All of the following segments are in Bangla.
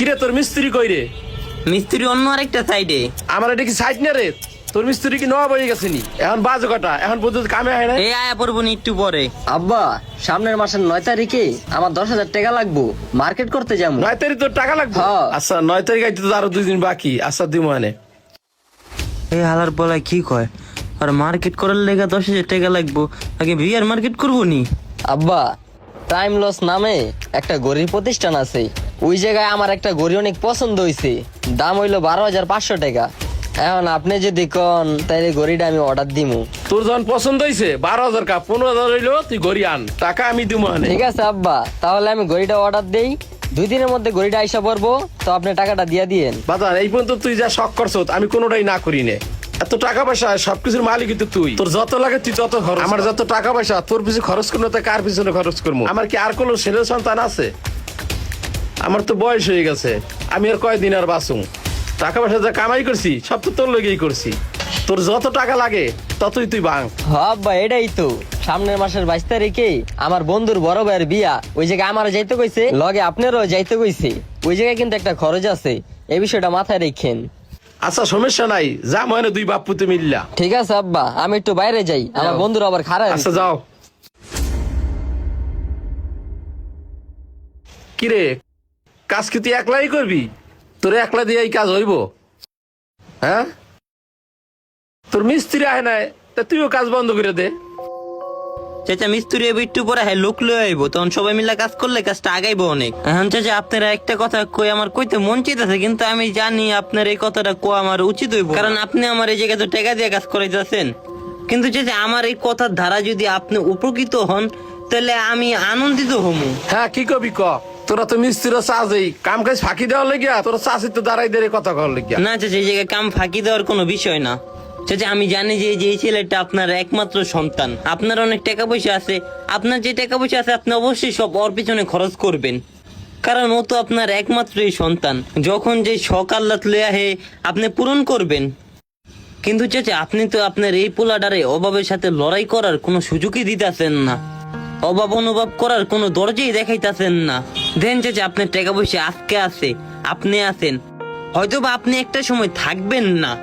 কিরে তোর মিস্ত্রি কই রে? মিস্ত্রি অন্য আরেকটা সাইডে। আমার এটা কি সাইড না রে? তোর মিস্ত্রি কি নয়া বয়ে গেছে নি? এখন বাজে কটা? এখন পর্যন্ত কামে হয় না। এই আয়া পড়বো নি একটু পরে। আব্বা সামনের মাসের 9 তারিখে আমার 10,000 টাকা লাগবো, মার্কেট করতে যাবো। 9 তারিখ তোর টাকা লাগবে? হ্যাঁ। আচ্ছা 9 তারিখ আইতে তো আরো 2 দিন বাকি। আচ্ছা দিমু আনে। এই হালার বলায় কি কয়, আর মার্কেট করার লেগে 10,000 টাকা লাগবো, আগে বিয়ার মার্কেট করবো নি। আব্বা টাইম লস নামে একটা গড়ির প্রতিষ্ঠান আছে, ওই জায়গায় আমার একটা গড়ি অনেক পছন্দ হয়েছে, দাম হইলো 12,500 টাকা। এখন আপনি যদি কন তাইলে গড়িটা আমি অর্ডার দিমু। তোর যখন পছন্দ হইছে 12,000 কা 15,000 হইলো, তুই গড়ি আন, টাকা আমি দিমু আনে। ঠিক আছে আব্বা, তাহলে আমি গড়িটা অর্ডার দেই, 2 দিনের মধ্যে গড়িটা আইসা পড়বো, তো আপনি টাকাটা দিয়া দিয়েন। বাজার এই পর্যন্ত তুই যা শখ করছ আমি কোনোটাই না করি নে। এত টাকা পয়সা সবকিছুর মালিক কিন্তু তুই। তোর যত লাগে তুই তত খরচ। আমার যত টাকা পয়সা তোর পিছনে খরচ করবো, তো কার পিছনে খরচ করবো? আমার কি আর কোনো ছেলে সন্তান আছে? আমার তো বয়স হয়ে গেছে, আমি আর কয়দিন আর বাঁচুম? টাকা পয়সা যা কামাই করছি সব তো তোর লেগেই করছি। তোর যত টাকা লাগে ততই তুই বাং। হ্যাঁ আব্বা, এটাই তো। সামনের মাসের 22 তারিখে আমার বন্ধুর বড় ভাইয়ের বিয়া, ওই জায়গায় আমারও যাইতে কইছে, লগে আপনারও যাইতে কইছে। ওই জায়গায় কিন্তু একটা খরচ আছে, এই বিষয়টা মাথায় রেখেন। আচ্ছা সমস্যা নাই, যা মনে 2 বাপ পুতে মিললা। ঠিক আছে আব্বা, আমি একটু বাইরে যাই, আমার বন্ধুর আবার খারাপ। আচ্ছা যাও। কিরে কাজ কি তুই একলাই করবি? তোর একলা দিয়ে এই কাজ হইব? হ্যাঁ, তোর মিস্ত্রি আয় নাই, তা তুইও কাজ বন্ধ করে দে। চাচা মিস্ত্রি একটু পরে হ্যাঁ লোক লয়ে আইবো, তখন সবাই মিলে কাজ করলে কাজটা আগাইবো অনেক। এখন চাচা আপনারা একটা কথা কই, আমার কইতে মন চাইতেছে, কিন্তু আমি জানি আপনার এই কথাটা কো আমার উচিত হইব, কারণ আপনি আমার এই জায়গায় তো টাকা দিয়ে কাজ করাইতেছেন। কিন্তু চাচা আমার এই কথার ধারা যদি আপনি উপকৃত হন, তাহলে আমি আনন্দিত হমু। হ্যাঁ কি কবি ক? তোরা তো মিস্ত্রির চাষেই কাম কাজ ফাঁকি দেওয়ার লেগিয়া, তোর চাষি তো দাঁড়াই দাঁড়িয়ে কথা কর লেগিয়া। না চাচা, এই জায়গায় কাম ফাঁকি দেওয়ার কোনো বিষয় না। চাচা আমি জানি যে এই ছেলেটা আপনার একমাত্র সন্তান, আপনার অনেক টাকা পয়সা আছে, আপনার যে টাকা পয়সা আছে আপনি অবশ্যই সব ওর পিছনে খরচ করবেন, কারণ ও তো আপনার একমাত্রই সন্তান। যখন যে শখ আহ্লাদ লইয়া হে আপনি পূরণ করবেন। কিন্তু চাচা আপনি তো আপনার এই পোলাডারে অভাবের সাথে লড়াই করার কোনো সুযোগই দিতেছেন না, অভাব অনুভব করার কোনো দরজাই দেখাইতেছেন না। দেন চাচা আপনার টাকা পয়সা আজকে আছে, আপনি আছেন, হয়তো বা আপনি একটা সময় থাকবেন না।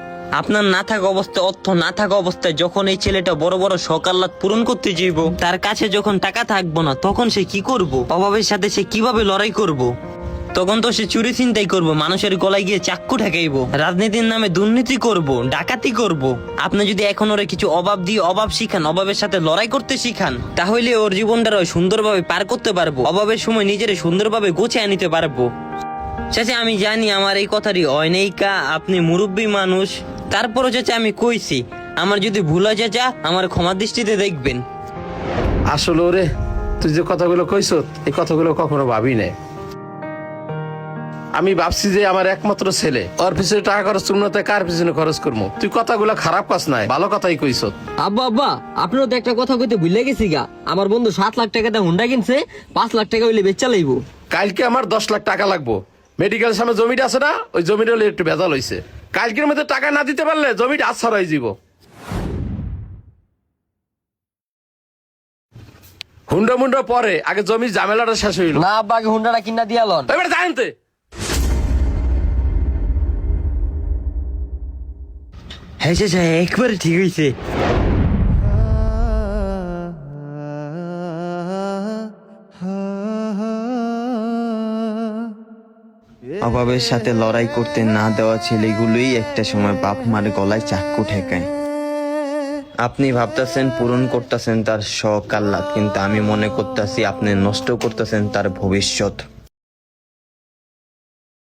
আপনার না থাকা অবস্থায়, অর্থ না থাকা অবস্থায় যখন এই ছেলেটা বড় বড় শখ আহ্লাদ পূরণ করতে যাইব, তার কাছে যখন টাকা থাকবো না, তখন সে কি করব? অভাবের সাথে সে কিভাবে লড়াই করব? তখন তো সে চুরি ছিনতাই করবো, মানুষের গলায় গিয়ে চাক্কু ঠেকাইবো, রাজনীতির নামে দুর্নীতি করব, ডাকাতি করব। আপনি যদি এখন ওরে কিছু অভাব দিয়ে অভাব শিখান, অভাবের সাথে লড়াই করতে শিখান, তাহলে ওর জীবনটাও সুন্দরভাবে পার করতে পারবো, অভাবের সময় নিজের সুন্দরভাবে গুছিয়ে নিতে পারবো। চাচা আমি জানি আমার এই কথারই অনেকা, আপনি মুরব্বী মানুষ, তারপরও চাচা আমি কইছি, আমার যদি ভুল হয় চাচা আমার ক্ষমা দৃষ্টিতে দেখবেন। আসলে ওরে তুই যে কথাগুলো কইছ, এই কথাগুলো কখনো ভাবি নাই। আমি ভাবছি যে আমার একমাত্র ছেলে, ওর পিছনে টাকা খরচ করবো না, তাই কার পিছনে খরচ করবো? তুই কথাগুলো খারাপ কাজ নাই, ভালো কথাই কইছ। আব্বা আব্বা, আপনারও তো একটা কথা কইতে ভুলে গেছি গা, আমার বন্ধু 7 লাখ টাকা দিয়ে হুন্ডা কিনছে, 5 লাখ টাকা হইলে বেচা লাইবো। কালকে আমার 10 লাখ টাকা লাগবো। মেডিকেল সামনে জমিটা আছে না, ওই জমিটা হলে একটু ভেজাল হয়েছে। কালকের মধ্যে টাকা না দিতে পারলে জমিটা আচ্ছা হয়ে যাব। হুন্ডা মুন্ডা পরে, আগে জমির ঝামেলাটা শেষ হইল। না আব্বা, আগে হুন্ডাটা কিনা দিয়া লন। এবার জানতে হ্যাঁ চাচা একবারে ঠিক হয়েছে। অভাবের সাথে লড়াই করতে না দেওয়া ছেলেগুলোই একটা সময় বাপ মার গলায় চাক্কু ঠেকায়। আপনি ভাবতেছেন পূরণ করতেছেন তার শখ আহ্লাদ, কিন্তু আমি মনে করতেছি আপনি নষ্ট করতেছেন তার ভবিষ্যৎ।